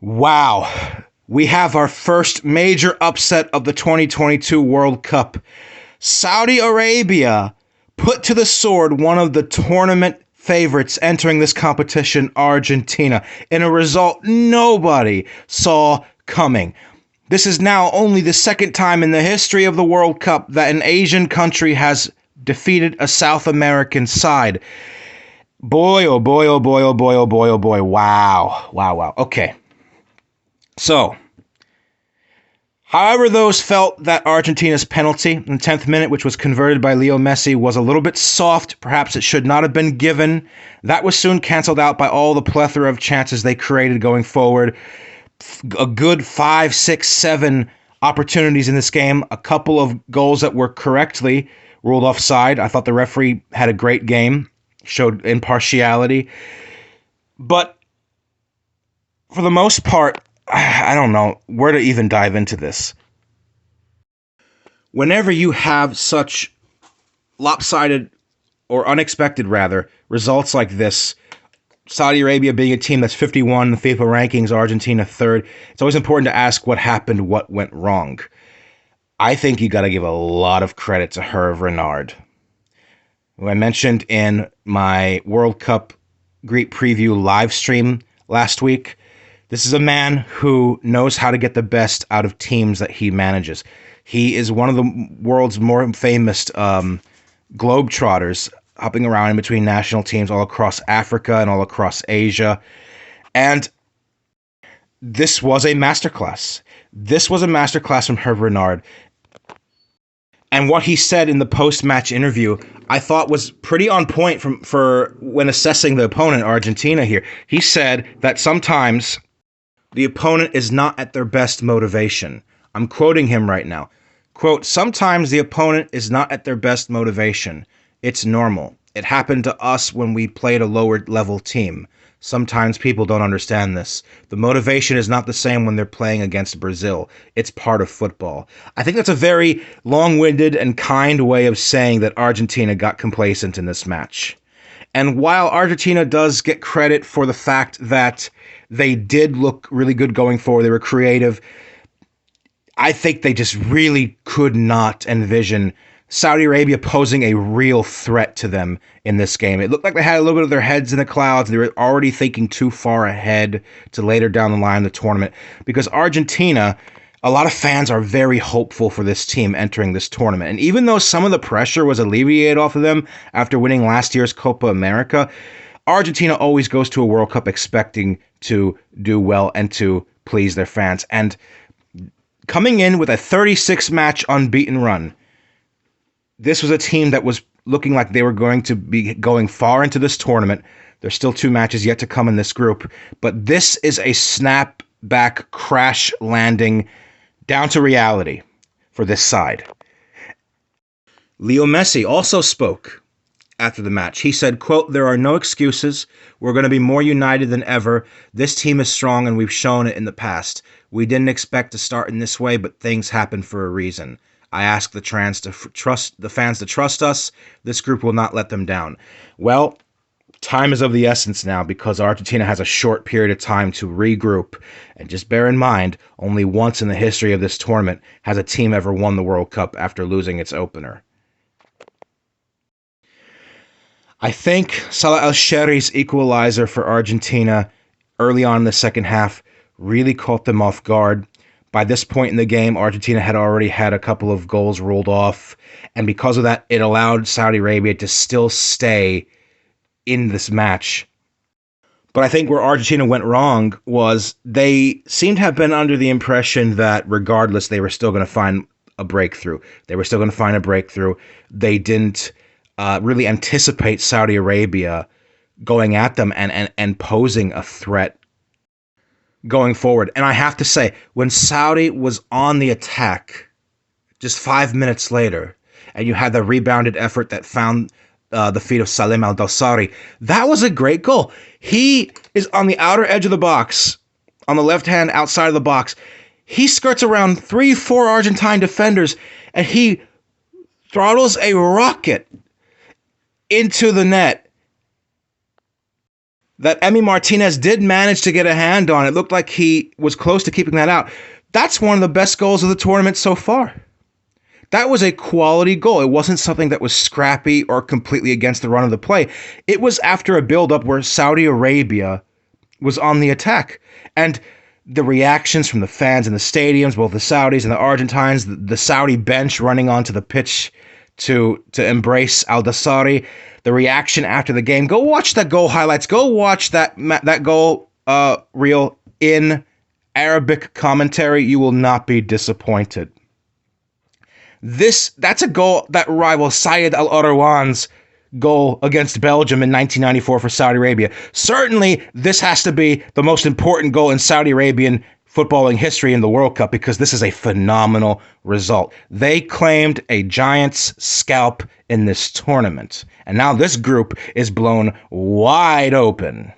Wow. We have our first major upset of the 2022 World Cup. Saudi Arabia put to the sword one of the tournament favorites entering this competition, Argentina, in a result nobody saw coming. This is now only the second time in the history of the World Cup that an Asian country has defeated a South American side. Boy, oh boy, oh boy, oh boy, oh boy, oh boy. Wow. Wow, wow. Okay. So, however those felt that Argentina's penalty in the 10th minute, which was converted by Leo Messi, was a little bit soft. Perhaps it should not have been given. That was soon canceled out by all the plethora of chances they created going forward. A good 5, 6, 7 opportunities in this game. A couple of goals that were correctly ruled offside. I thought the referee had a great game, showed impartiality. But for the most part, I don't know where to even dive into this. Whenever you have such lopsided, or unexpected rather, results like this, Saudi Arabia being a team that's 51 in the FIFA rankings, Argentina third, it's always important to ask what happened, what went wrong. I think you got to give a lot of credit to Hervé Renard, who I mentioned in my World Cup Greet Preview live stream last week. This is a man who knows how to get the best out of teams that he manages. He is one of the world's more famous globetrotters, hopping around in between national teams all across Africa and all across Asia. And this was a masterclass. This was a masterclass from Hervé Renard. And what he said in the post-match interview, I thought was pretty on point for when assessing the opponent, Argentina here. He said that sometimes the opponent is not at their best motivation. I'm quoting him right now. Quote, sometimes the opponent is not at their best motivation. It's normal. It happened to us when we played a lower level team. Sometimes people don't understand this. The motivation is not the same when they're playing against Brazil. It's part of football. I think that's a very long-winded and kind way of saying that Argentina got complacent in this match. And while Argentina does get credit for the fact that they did look really good going forward, they were creative, I think they just really could not envision Saudi Arabia posing a real threat to them in this game. It looked like they had a little bit of their heads in the clouds. They were already thinking too far ahead to later down the line in the tournament, because Argentina, a lot of fans are very hopeful for this team entering this tournament. And even though some of the pressure was alleviated off of them after winning last year's Copa America, Argentina always goes to a World Cup expecting to do well and to please their fans. And coming in with a 36-match unbeaten run, this was a team that was looking like they were going to be going far into this tournament. There's still 2 matches yet to come in this group, but this is a snap-back crash landing down to reality for this side. Leo Messi also spoke after the match. He said, quote, there are no excuses. We're going to be more united than ever. This team is strong, and we've shown it in the past. We didn't expect to start in this way, but things happen for a reason. I ask the fans to trust us. This group will not let them down. Well, time is of the essence now, because Argentina has a short period of time to regroup. And just bear in mind, only once in the history of this tournament has a team ever won the World Cup after losing its opener. I think Salah El-Shehri's equalizer for Argentina early on in the second half really caught them off guard. By this point in the game, Argentina had already had a couple of goals ruled off, and because of that, it allowed Saudi Arabia to still stay in this match. But I think where Argentina went wrong was they seemed to have been under the impression that regardless, they were still going to find a breakthrough. They didn't really anticipate Saudi Arabia going at them and posing a threat going forward. And I have to say, when Saudi was on the attack just 5 minutes later, and you had the rebounded effort that found the feet of Salem Al-Dawsari, that was a great goal. He is on the outer edge of the box, on the left hand outside of the box. He skirts around 3-4 Argentine defenders, and he throttles a rocket into the net. that Emi Martinez did manage to get a hand on. It looked like he was close to keeping that out. That's one of the best goals of the tournament so far. That was a quality goal. It wasn't something that was scrappy or completely against the run of the play. It was after a build-up where Saudi Arabia was on the attack. And the reactions from the fans in the stadiums, both the Saudis and the Argentines, the Saudi bench running onto the pitch to embrace Al-Dassari, the reaction after the game. Go watch the goal highlights. Go watch that goal reel in Arabic commentary. You will not be disappointed. That's a goal that rivals Syed Al-Arwan's goal against Belgium in 1994 for Saudi Arabia. Certainly, this has to be the most important goal in Saudi Arabian footballing history in the World Cup because this is a phenomenal result. They claimed a Giants scalp in this tournament, and now this group is blown wide open.